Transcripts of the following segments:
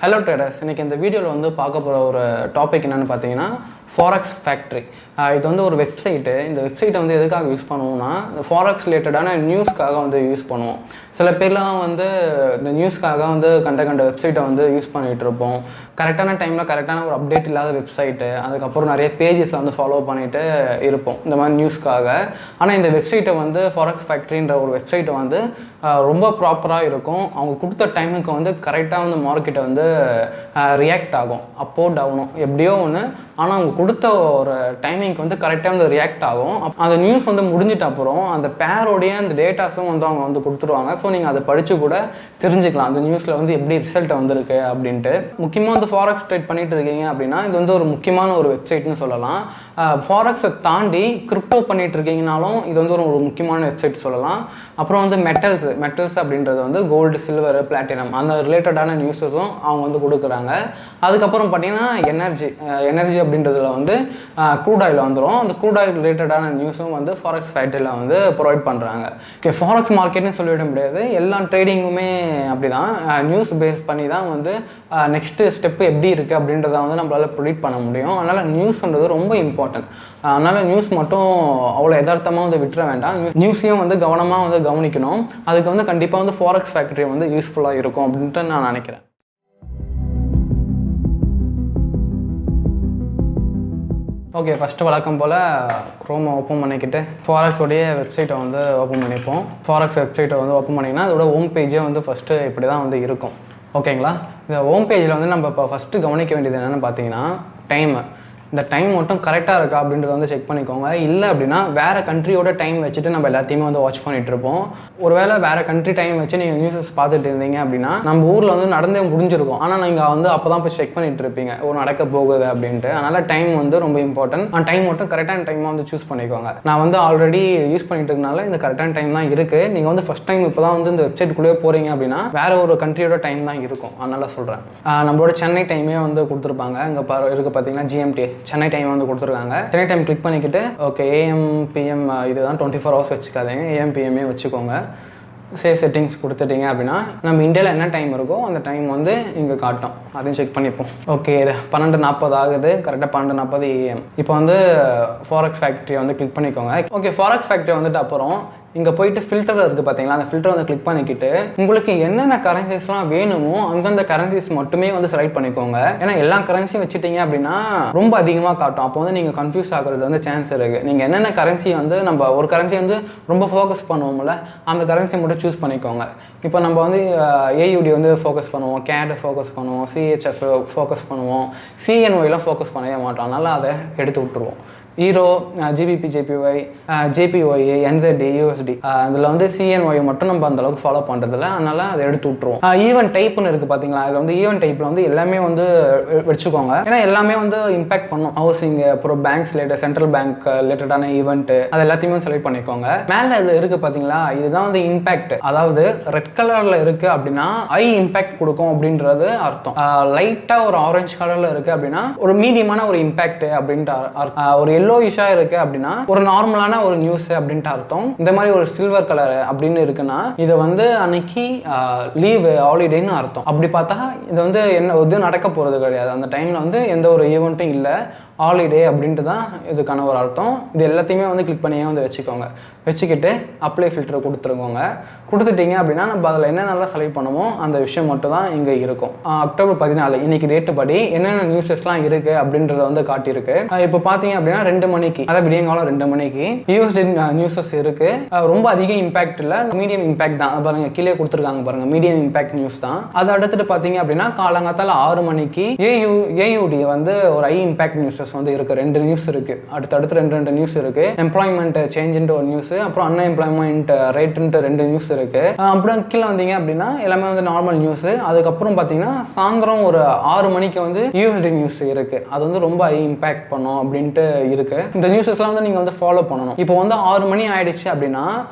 Hello traders, இன்னைக்கு இந்த வீடியோவில் வந்து பார்க்க போகிற ஒரு டாபிக் என்னென்னு பார்த்தீங்கன்னா Forex Factory. இது வந்து ஒரு வெப்சைட்டு. இந்த வெப்சைட்டை வந்து எதுக்காக யூஸ் பண்ணுவோம்னா இந்த ஃபாரெக்ஸ் ரிலேட்டடான நியூஸ்க்காக வந்து யூஸ் பண்ணுவோம். சில பேர்லாம் வந்து இந்த நியூஸ்க்காக வந்து கண்ட வெப்சைட்டை வந்து யூஸ் பண்ணிகிட்டு இருப்போம். கரெக்டான டைமில் கரெக்டான ஒரு அப்டேட் இல்லாத வெப்சைட்டு, அதுக்கப்புறம் நிறைய பேஜஸில் வந்து ஃபாலோ பண்ணிகிட்டு இருப்போம் இந்த மாதிரி நியூஸ்க்காக. ஆனால் இந்த வெப்சைட்டை வந்து ஃபாரெக்ஸ் ஃபேக்ட்ரின்ற ஒரு வெப்சைட்டை வந்து ரொம்ப ப்ராப்பராக இருக்கும். அவங்க கொடுத்த டைமுக்கு வந்து கரெக்டாக வந்து மார்க்கெட்டை வந்து ரியாக்ட் ஆகும், அப்போ டவுனும் எப்படியோ ஒன்று. ஆனால் அவங்க கொடுத்த ஒரு டைமிங்க்கு வந்து கரெக்டாக வந்து ரியாக்ட் ஆகும். அந்த நியூஸ் வந்து முடிஞ்சிட்ட அப்புறம் அந்த பேரோடைய அந்த டேட்டாஸும் வந்து அவங்க வந்து கொடுத்துருவாங்க. ஸோ நீங்கள் அதை படித்து கூட தெரிஞ்சுக்கலாம் அந்த நியூஸில் வந்து எப்படி ரிசல்ட் வந்திருக்கு அப்படின்ட்டு. முக்கியமாக வந்து ஃபாரெக்ஸ் ட்ரேட் பண்ணிட்டு இருக்கீங்க அப்படின்னா இது வந்து ஒரு முக்கியமான ஒரு வெப்சைட்னு சொல்லலாம். ஃபாரெக்ஸை தாண்டி கிரிப்டோ பண்ணிட்டு இருக்கீங்கனாலும் இது வந்து ஒரு முக்கியமான வெப்சைட் சொல்லலாம். அப்புறம் வந்து மெட்டல்ஸ் அப்படின்றது வந்து கோல்டு, சில்வர், பிளாட்டினம் அந்த ரிலேட்டடான நியூஸஸும் அவங்க வந்து கொடுக்குறாங்க. அதுக்கப்புறம் பார்த்தீங்கன்னா எனர்ஜி அப்படின்றதுல வந்து க்ரூட் ஆயில் வந்துடும். அந்த க்ரூட் ஆயில் ரிலேட்டடான நியூஸும் வந்து ஃபாரெக்ஸ் ஃபேக்டரியில் வந்து ப்ரொவைட் பண்ணுறாங்க. ஃபாரெக்ஸ் மார்க்கெட்னு சொல்லிவிட முடியாது, எல்லா ட்ரேடிங்குமே அப்படி தான் நியூஸ் பேஸ் பண்ணி தான் வந்து நெக்ஸ்ட்டு ஸ்டெப்பு எப்படி இருக்குது அப்படின்றத வந்து நம்மளால் ப்ரிடிக்ட் பண்ண முடியும். அதனால் நியூஸ்ன்றது ரொம்ப இம்பார்ட்டன்ட். அதனால் நியூஸ் மட்டும் அவ்வளோ யதார்த்தமாக வந்து விட்டுற வேண்டாம், நியூஸையும் வந்து கவனமாக வந்து கவனிக்கணும். அதுக்கு வந்து கண்டிப்பாக வந்து ஃபாரெக்ஸ் ஃபேக்டரி வந்து யூஸ்ஃபுல்லாக இருக்கும் அப்படின்ட்டு நான் நினைக்கிறேன். ஓகே, ஃபஸ்ட்டு வழக்கம் போல் க்ரோமை ஓப்பன் பண்ணிக்கிட்டு ஃபாரெக்ஸோடைய வெப்சைட்டை வந்து ஓப்பன் பண்ணிப்போம். ஃபாரெக்ஸ் வெப்சைட்டை வந்து ஓப்பன் பண்ணிங்கன்னா அதோட ஹோம் பேஜே வந்து ஃபஸ்ட்டு இப்படி தான் வந்து இருக்கும். ஓகேங்களா? இந்த ஹோம் பேஜில் வந்து நம்ம இப்போ ஃபஸ்ட்டு கவனிக்க வேண்டியது என்னென்னு பார்த்தீங்கன்னா டைமு. இந்த டைம் மட்டும் கரெக்டாக இருக்கா அப்படின்றத வந்து செக் பண்ணிக்கோங்க. இல்லை அப்படின்னா வேறு கண்ட்ரியோட டைம் வச்சுட்டு நம்ம எல்லாத்தையுமே வந்து வாட்ச் பண்ணிகிட்டு இருப்போம். ஒருவேளை வேறு கண்ட்ரி டைம் வச்சு நீங்கள் நியூஸஸ் பார்த்துட்டு இருந்தீங்க அப்படின்னா நம்ம ஊரில் வந்து நடந்தே முடிஞ்சிருக்கும். ஆனால் நீங்கள் வந்து அப்போ தான் போய் செக் பண்ணிகிட்டு இருப்பீங்க ஒரு நடக்க போகுது அப்படின்ட்டு. அதனால் டைம் வந்து ரொம்ப இம்பார்ட்டன்ட். டைம் மட்டும் கரெக்டான டைமாக வந்து சூஸ் பண்ணிக்கோங்க. நான் வந்து ஆல்ரெடி யூஸ் பண்ணிட்டு இருக்கனால இந்த கரெக்டான டைம் தான் இருக்குது. நீங்கள் வந்து ஃபஸ்ட் டைம் இப்போ தான் வந்து இந்த வெப்சைட்டுக்குள்ளேயே போகிறீங்க அப்படின்னா வேறு ஒரு கண்ட்ரியோட டைம் தான் இருக்கும். அதனால் சொல்கிறேன். நம்மளோட சென்னை டைமே வந்து கொடுத்துருப்பாங்க. இங்கே இருக்குது பார்த்தீங்கன்னா GMT சென்னை டைம் வந்து கொடுத்துருக்காங்க. சென்னை டைம் கிளிக் பண்ணிக்கிட்டு ஓகே AM PM இதுதான் 24 hours வச்சுக்காதீங்க, AM PM வச்சுக்கோங்க. சேவ் செட்டிங்ஸ் கொடுத்துட்டீங்க அப்படின்னா நம்ம இந்தியாவில் என்ன டைம் இருக்கோ அந்த டைம் வந்து இங்கே காட்டும். அதையும் செக் பண்ணிப்போம். ஓகே, 12:40 ஆகுது, கரெக்டாக 12:40 AM. இப்போ வந்து ஃபாரெக்ஸ் ஃபேக்ட்ரியை வந்து கிளிக் பண்ணிக்கோங்க. ஓகே, ஃபாரெக்ஸ் ஃபேக்ட்ரி வந்துட்டு அப்புறம் இங்கே போயிட்டு ஃபில்டர் இருக்குது பார்த்தீங்களா, அந்த ஃபில்டர் வந்து கிளிக் பண்ணிக்கிட்டு உங்களுக்கு என்னென்ன கரன்சிஸ்லாம் வேணுமோ அந்தந்த கரன்சிஸ் மட்டுமே வந்து செலக்ட் பண்ணிக்கோங்க. ஏன்னா எல்லா கரன்சியும் வச்சுட்டீங்க அப்படின்னா ரொம்ப அதிகமாக காட்டும். அப்போ வந்து நீங்கள் கன்ஃபியூஸ் ஆகிறது வந்து சான்ஸ் இருக்குது. நீங்கள் என்னென்ன கரன்சி வந்து நம்ம ஒரு கரன்சி வந்து ரொம்ப ஃபோக்கஸ் பண்ணுவோம்ல, அந்த கரன்சி மட்டும் சூஸ் பண்ணிக்கோங்க. இப்போ நம்ம வந்து AUD வந்து ஃபோக்கஸ் பண்ணுவோம், CAD ஃபோக்கஸ் பண்ணுவோம், CHF ஃபோக்கஸ் பண்ணுவோம், CNYலாம் ஃபோக்கஸ் பண்ணவே மாட்டோம். அதனால் அதை எடுத்து விட்டுருவோம். ஈரோ, GBP, JPY, NZD, USD இதில் வந்து CNY மட்டும் நம்ம அந்தளவுக்கு ஃபாலோ பண்ணுறதில்ல. அதனால் அதை எடுத்து விட்ருவோம். ஈவென்ட் டைப்னு இருக்குது பார்த்தீங்களா, இதில் வந்து ஈவென்ட் டைப்பில் வந்து எல்லாமே வந்து வச்சுக்கோங்க. ஏன்னா எல்லாமே வந்து இம்பாக்ட் பண்ணும். ஹவுசிங், அப்புறம் பேங்க்ஸ் ரிலேட்டட், சென்ட்ரல் பேங்க் ரிலேட்டடான ஈவெண்ட்டு அது எல்லாத்தையுமே செலக்ட் பண்ணிக்கோங்க. மேலே இதில் இருக்குது பார்த்தீங்களா, இதுதான் வந்து இம்பாக்ட். அதாவது ரெட் கலரில் இருக்குது அப்படின்னா ஹை இம்பாக்ட் கொடுக்கும் அப்படின்றது அர்த்தம். லைட்டாக ஒரு ஆரஞ்சு கலரில் இருக்குது அப்படின்னா ஒரு மீடியமான ஒரு இம்பாக்ட் அப்படின்ட்டு ஒரு எல்லோயிஷாக இருக்குது அப்படின்னா ஒரு நார்மலான ஒரு நியூஸ் அப்படின்ட்டு அர்த்தம். இந்த மாதிரி ஒரு சில்வர் கலர் அப்படின்னு இருக்குன்னா இது வந்து அன்னைக்கு லீவு, ஹாலிடேன்னு அர்த்தம். அப்படி பார்த்தா இது வந்து என்ன இது நடக்க போகிறது கிடையாது. அந்த டைமில் வந்து எந்த ஒரு ஈவெண்ட்டும் இல்லை, ஹாலிடே அப்படின்ட்டு தான் இதுக்கான ஒரு அர்த்தம். இது எல்லாத்தையுமே வந்து கிளிக் பண்ணியே வந்து வச்சுக்கிட்டு அப்ளை ஃபில்டர் கொடுத்துருக்கோங்க. கொடுத்துட்டீங்க அப்படின்னா நம்ம அதில் என்னென்னலாம் செலக்ட் பண்ணுமோ அந்த விஷயம் மட்டும் தான் இங்கே இருக்கும். அக்டோபர் 14 இன்னைக்கு டேட்டு படி என்னென்ன நியூஸஸ்லாம் இருக்குது அப்படின்றத வந்து காட்டியிருக்கு. இப்போ பார்த்தீங்க அப்படின்னா 2 மணிக்கு, அதாவது விடியங்காலம் 2 மணிக்கு USD நியூஸஸ் இருக்குது. ரொம்ப அதிக இம்பாக்ட் இல்லை, மீடியம் இம்பாக்ட் தான். பாருங்க கீழே கொடுத்துருக்காங்க பாருங்க, மீடியம் இம்பாக்ட் நியூஸ் தான். அதை அடுத்துட்டு பார்த்தீங்க அப்படின்னா காலங்காத்தால 6 மணிக்கு AUD வந்து ஒரு ஹை இம்பாக்ட் நியூஸஸ் வந்து இருக்கு. 2 நியூஸ் இருக்கு, அடுத்து 2 நியூஸ் இருக்கு. எம்ப்ளாய்மெண்ட் சேஞ்சுன்ட்டு ஒரு நியூஸ், அப்புறம் அன்எம்ப்ளாய்மெண்ட் ரேட்டுன்ட்டு 2 நியூஸ் இருக்கு. அப்புறம் கீழே வந்தீங்க அப்படின்னா எல்லாமே வந்து நார்மல் நியூஸ். அதுக்கப்புறம் பார்த்தீங்கன்னா சாயந்தரம் ஒரு 6 மணிக்கு வந்து USD நியூஸ் இருக்கு. அது வந்து ரொம்ப ஹை இம்பாக்ட் பண்ணும் அப்படின்ட்டு இருக்கு. இந்த நியூஸஸ்லாம் வந்து நீங்கள் வந்து ஃபாலோ பண்ணணும். இப்போ வந்து 6 மணி ஆயிடுச்சு அப்படின்னா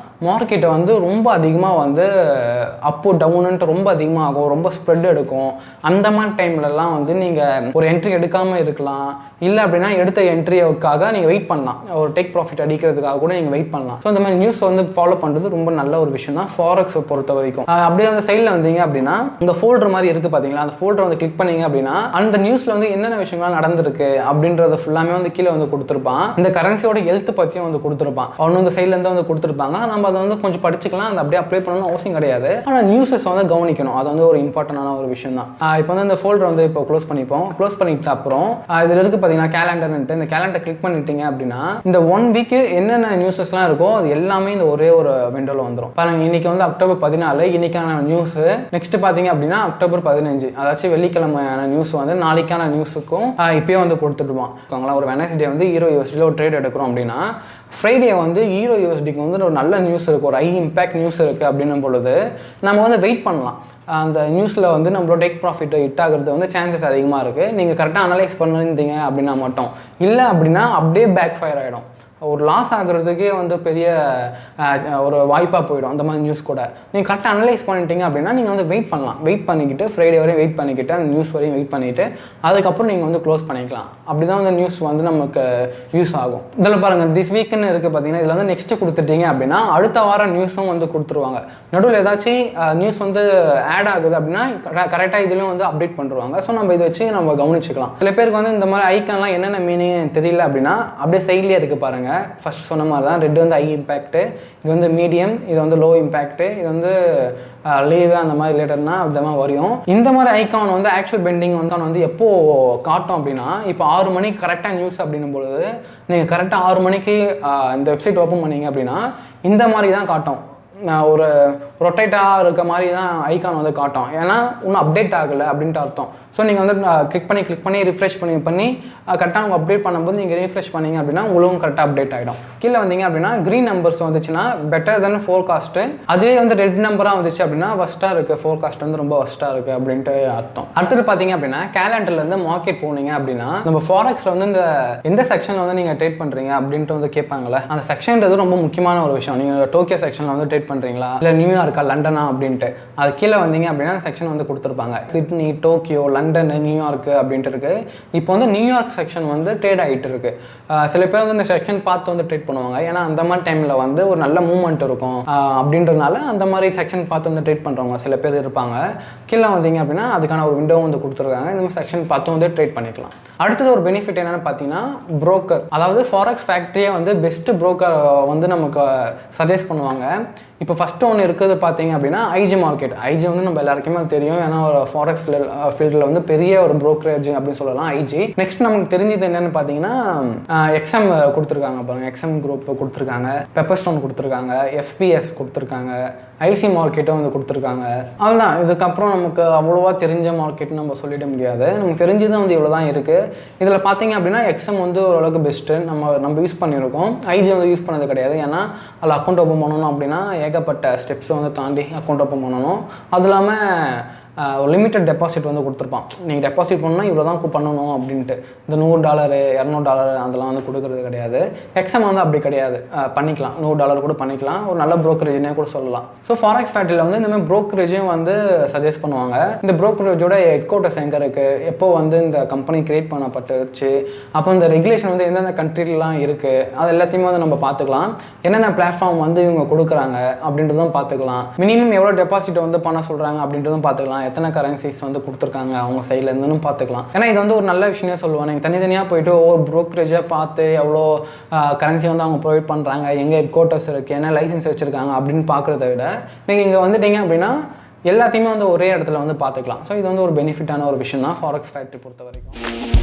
மார்க்கெட்டை வந்து ரொம்ப அதிகமாக வந்து அப்பு டவுனுன்ட்டு ரொம்ப அதிகமாக ஆகும், ரொம்ப ஸ்ப்ரெட் எடுக்கும். அந்த மாதிரி டைம்லலாம் வந்து நீங்கள் ஒரு என்ட்ரி எடுக்காமல் இருக்கலாம். இல்லை அப்படின்னா எடுத்த என்ட்ரிக்காக நீங்கள் வெயிட் பண்ணலாம், ஒரு டேக் ப்ராஃபிட் அடிக்கிறதுக்காக கூட நீங்கள் வெயிட் பண்ணலாம். ஸோ இந்த மாதிரி நியூஸ் வந்து ஃபாலோ பண்ணுறது ரொம்ப நல்ல ஒரு விஷயம் தான். ஃபாரெக்ஸ் பொறுத்த வரைக்கும். அப்படியே அந்த சைடில் வந்தீங்க அப்படின்னா இந்த ஃபோல்டர் மாதிரி இருக்குது பார்த்தீங்களா, அந்த ஃபோல்டர் வந்து கிளிக் பண்ணீங்க அப்படின்னா அந்த நியூஸில் வந்து என்னென்ன விஷயங்கள் நடந்திருக்கு அப்படின்றத ஃபுல்லாமே வந்து கீழே வந்து கொடுத்துருப்பான். இந்த கரன்சியோட ஹெல்த் பற்றியும் வந்து கொடுத்துருப்பான். அவனு இந்த சைட்லேருந்து வந்து கொடுத்துருப்பாங்க. நம்ம அதை வந்து கொஞ்சம் படிச்சுக்கலாம், அதை அப்படியே அப்ளை பண்ணணும்னு அவசியம் கிடையாது. ஆனால் நியூஸஸ் வந்து கவனிக்கணும், அது வந்து ஒரு இம்பார்ட்டண்டான ஒரு விஷயம் தான். இப்போ வந்து இந்த ஃபோல்டர் வந்து இப்போ க்ளோஸ் பண்ணிப்போம். க்ளோஸ் பண்ணிட்டு அப்புறம் இதில் இருக்குது பார்த்தீங்கன்னா கேலண்டர்ன்ட்டு, இந்த கேலண்டர் கிளிக் பண்ணிட்டீங்க அப்படின்னா இந்த 1 வீக்கு என்னென்ன நியூஸஸ்லாம் இருக்கோ அது எல்லாமே இந்த ஒரே ஒரு விண்டோவில் வந்துடும். பாருங்க, இன்னைக்கு வந்து அக்டோபர் 14 இன்னைக்கான நியூஸ். நெக்ஸ்ட் பார்த்தீங்க அப்படின்னா அக்டோபர் 15 அதாச்சும் வெள்ளிக்கிழமையான நியூஸ் வந்து நாளைக்கான நியூஸுக்கும் இப்பயே வந்து கொடுத்துட்டுவான். ஒரு வெனஸ்டே வந்து ஈரோ யூஎஸ்டியில் ஒரு ட்ரேட் எடுக்கிறோம் அப்படின்னா ஃப்ரைடே வந்து ஈரோ யூஎஸ்டிக்கு வந்து ஒரு நல்ல நியூஸ் இருக்குது, ஒரு ஹை இம்பேக்ட் நியூஸ் இருக்குது அப்படின்னும் பொழுது நம்ம வந்து வெயிட் பண்ணலாம். அந்த நியூஸில் வந்து நம்மளோட டேக் ப்ராஃபிட் ஹிட் ஆகிறது வந்து சான்சஸ் அதிகமாக இருக்குது. நீங்கள் கரெக்டாக அனலைஸ் பண்ணியிருந்தீங்க அப்படின்னா மட்டும், இல்லை அப்படின்னா அப்படியே பேக் ஃபயர் ஆகிடும். ஒரு லாஸ் ஆகுறதுக்கே வந்து பெரிய ஒரு வாய்ப்பாக போயிடும் அந்த மாதிரி நியூஸ் கூட. நீங்கள் கரெக்டாக அனலைஸ் பண்ணிட்டீங்க அப்படின்னா நீங்கள் வந்து வெயிட் பண்ணலாம். வெயிட் பண்ணிக்கிட்டு ஃப்ரைடே வரையும் வெயிட் பண்ணிக்கிட்டு அந்த நியூஸ் வரையும் வெயிட் பண்ணிவிட்டு அதுக்கப்புறம் நீங்கள் வந்து க்ளோஸ் பண்ணிக்கலாம். அப்படி தான் வந்து நியூஸ் வந்து நமக்கு யூஸ் ஆகும். இதில் பாருங்கள், திஸ் வீக்குன்னு இருக்குது பார்த்தீங்கன்னா, இதில் வந்து நெக்ஸ்ட்டு கொடுத்துட்டீங்க அப்படின்னா அடுத்த வாரம் நியூஸும் வந்து கொடுத்துருவாங்க. நடுவில் ஏதாச்சும் நியூஸ் வந்து ஆட் ஆகுது அப்படின்னா கரெக்டாக இதுலேயும் வந்து அப்டேட் பண்ணுவாங்க. ஸோ நம்ம இதை வச்சு நம்ம கவனிச்சுக்கலாம். சில பேருக்கு வந்து இந்த மாதிரி ஐக்கான்லாம் என்னென்ன மீனிங் தெரியல அப்படின்னா அப்படியே சைட்லேயே இருக்குது பாருங்கள். ஃபர்ஸ்ட் சொன்ன மாதிரி தான், ரெட் வந்து ஹை இம்பேக்ட், இது வந்து மீடியம், இது வந்து லோ இம்பேக்ட், இது வந்து லீவு அந்த மாதிரி ரிலேட்டட்னா அந்த மாதிரி வரும். இந்த மாதிரி ஐக்கான் வந்து ஆக்சுவல் பெண்டிங் வந்து எப்போ காட்டும் அப்படின்னா, இப்போ 6 மணிக்கு கரெக்டாக நியூஸ் அப்படின்னும் பொழுது நீங்கள் கரெக்டாக 6 மணிக்கு இந்த வெப்சைட் ஓப்பன் பண்ணீங்க அப்படின்னா இந்த மாதிரி தான் காட்டும். ஒரு ரொட்டேட்டாக இருக்க மாதிரி தான் ஐக்கான் வந்து காட்டும். ஏன்னா இன்னும் அப்டேட் ஆகலை அப்படின்ட்டு அர்த்தம். ஸோ நீங்கள் வந்து கிளிக் பண்ணி ரிஃப்ரெஷ் பண்ணி கரெக்டாக அவங்க அப்டேட் பண்ணும்போது நீங்கள் ரீஃப்ரெஷ் பண்ணிங்க அப்படின்னா உங்களுக்கும் கரெக்டாக அப்டேட் ஆகிடும். கீழே வந்தீங்க அப்படின்னா க்ரீன் நம்பர்ஸ் வந்துச்சுன்னா பெட்டர் தென் ஃபோர்காஸ்ட்டு, அதுவே வந்து ரெட் நம்பராக வந்துச்சு அப்படின்னா வஸ்ட்டாக இருக்குது, ஃபோர்காஸ்ட் வந்து ரொம்ப வஸ்ட்டாக இருக்குது அப்படின்ட்டு அர்த்தம். அடுத்தது பார்த்தீங்க அப்படின்னா கேலண்டர்லேருந்து மார்க்கெட் போனீங்க அப்படின்னா நம்ம ஃபாரெக்ஸில் வந்து இந்த எந்த செக்ஷனில் வந்து நீங்கள் ட்ரேட் பண்ணுறீங்க அப்படின்ட்டு வந்து கேட்பாங்களே, அந்த செக்ஷன்றது ரொம்ப முக்கியமான ஒரு விஷயம். நீங்கள் டோக்கியோ செக்ஷனில் வந்து ட்ரேட் பண்ணுறீங்களா, இல்லை நியூயார்க்கா, லண்டனா அப்படின்ட்டு அது கீழே வந்தீங்க அப்படின்னா செக்ஷன் வந்து கொடுத்துருப்பாங்க. சிட்னி, டோக்கியோ, லண்டன், நியூயார்க்கு அப்படின்ட்டு இருக்குது. இப்போ வந்து நியூயார்க் செக்ஷன் வந்து ட்ரேட் ஆகிட்டு இருக்கு. சில பேர் வந்து இந்த செக்ஷன் பார்த்து வந்து ட்ரேட் பண்ணுவாங்க. ஏன்னா அந்த மாதிரி டைமில் வந்து ஒரு நல்ல மூவ்மெண்ட் இருக்கும் அப்படின்றதுனால அந்த மாதிரி செக்ஷன் பார்த்து வந்து ட்ரேட் பண்ணுறவங்க சில பேர் இருப்பாங்க. கீழே வந்தீங்க அப்படின்னா அதுக்கான ஒரு விண்டோ வந்து கொடுத்துருக்காங்க. இந்த மாதிரி செக்ஷன் பார்த்து வந்து ட்ரேட் பண்ணிக்கலாம். அடுத்தது ஒரு பெனிஃபிட் என்னென்னு பார்த்தீங்கன்னா புரோக்கர், அதாவது ஃபாரெக்ஸ் ஃபேக்ட்ரியே வந்து பெஸ்ட் புரோக்கர் வந்து நமக்கு சஜஸ்ட் பண்ணுவாங்க. இப்போ ஃபஸ்ட்டு ஒன்று இருக்குது பார்த்தீங்க அப்படின்னா ஐஜி மார்க்கெட். ஐஜி வந்து நம்ம எல்லாருக்குமே தெரியும், ஏன்னா ஒரு ஃபாரெக்ஸ் ஃபீல்டில் வந்து பெரிய ஒரு புரோக்கரேஜ் அப்படின்னு சொல்லலாம் ஐஜி. நெக்ஸ்ட் நமக்கு தெரிஞ்சது என்னென்னு பார்த்தீங்கன்னா எக்ஸ்எம் கொடுத்துருக்காங்க பாருங்கள், எக்ஸ்எம் குரூப் கொடுத்துருக்காங்க, பெப்பர் ஸ்டோன் கொடுத்துருக்காங்க, எஃபிஎஸ் கொடுத்துருக்காங்க, ஐசி மார்க்கெட்டும் வந்து கொடுத்துருக்காங்க. அதுதான், இதுக்கப்புறம் நமக்கு அவ்வளோவா தெரிஞ்ச மார்க்கெட்னு நம்ம சொல்லிட முடியாது. நமக்கு தெரிஞ்சது வந்து இவ்வளோ தான் இருக்குது. இதில் பார்த்தீங்க அப்படின்னா எக்ஸ்எம் வந்து ஓரளவுக்கு பெஸ்ட்டு நம்ம யூஸ் பண்ணியிருக்கோம். ஐஜி வந்து யூஸ் பண்ணது கிடையாது. ஏன்னா அதில் அக்கௌண்ட் ஓப்பன் பண்ணணும் அப்படின்னா ஏகப்பட்ட ஸ்டெப்ஸை வந்து தாண்டி அக்கௌண்ட் ஓப்பன் பண்ணணும். அது இல்லாமல் ஒரு லிமிட்டட் டெபாசிட் வந்து கொடுத்துருப்பான். நீங்கள் டெபாசிட் பண்ணால் இவ்வளோ தான் பண்ணணும் அப்படின்ட்டு. இந்த $100 $200 அதெல்லாம் வந்து கொடுக்குறது கிடையாது. எக்ஸாம் வந்து அப்படி கிடையாது, பண்ணிக்கலாம், $100 கூட பண்ணிக்கலாம். ஒரு நல்ல ப்ரோக்கரேஜ்னே கூட சொல்லலாம். ஸோ ஃபாரெக்ஸ் ஃபேக்ட்ரியில் வந்து இந்தமாதிரி ப்ரோக்கரேஜையும் வந்து சஜஸ்ட் பண்ணுவாங்க. இந்த ப்ரோக்கரேஜோட ஹெட் குவார்ட்டர்ஸ் எங்கே இருக்குது, எப்போ வந்து இந்த கம்பெனி கிரியேட் பண்ணப்பட்டுச்சு, அப்போ இந்த ரெகுலேஷன் வந்து எந்தெந்த கண்ட்ரிலாம் இருக்குது, அது எல்லாத்தையுமே வந்து நம்ம பார்த்துக்கலாம். என்னென்ன பிளாட்ஃபார்ம் வந்து இவங்க கொடுக்குறாங்க அப்படின்றதும் பார்த்துக்கலாம். மினிமம் எவ்வளோ டெபாசிட் வந்து பண்ண சொல்கிறாங்க அப்படின்றதும் பார்த்துக்கலாம். எத்தனை கரன்சிஸ் வந்து கொடுத்துருக்காங்க அவங்க சைடில் இருந்துன்னு பார்த்துக்கலாம். ஏன்னா இது வந்து ஒரு நல்ல விஷயம் சொல்லுவாங்க. நீங்கள் தனித்தனியாக போயிட்டு ஒவ்வொரு ப்ரோக்கரேஜாக பார்த்து எவ்வளோ கரன்சி வந்து அவங்க ப்ரொவைட் பண்ணுறாங்க, எங்கே ஹெட் குவார்ட்டர்ஸ் இருக்குது, என்ன லைசன்ஸ் வச்சுருக்காங்க அப்படின்னு பார்க்குறத விட நீங்கள் இங்கே வந்துட்டீங்க அப்படின்னா எல்லாத்தையுமே வந்து ஒரே இடத்துல வந்து பார்த்துக்கலாம். ஸோ இது வந்து ஒரு பெனிஃபிட்டான ஒரு விஷயம் தான் ஃபாரெக்ஸ் ஃபேக்ட்ரி பொறுத்த வரைக்கும்.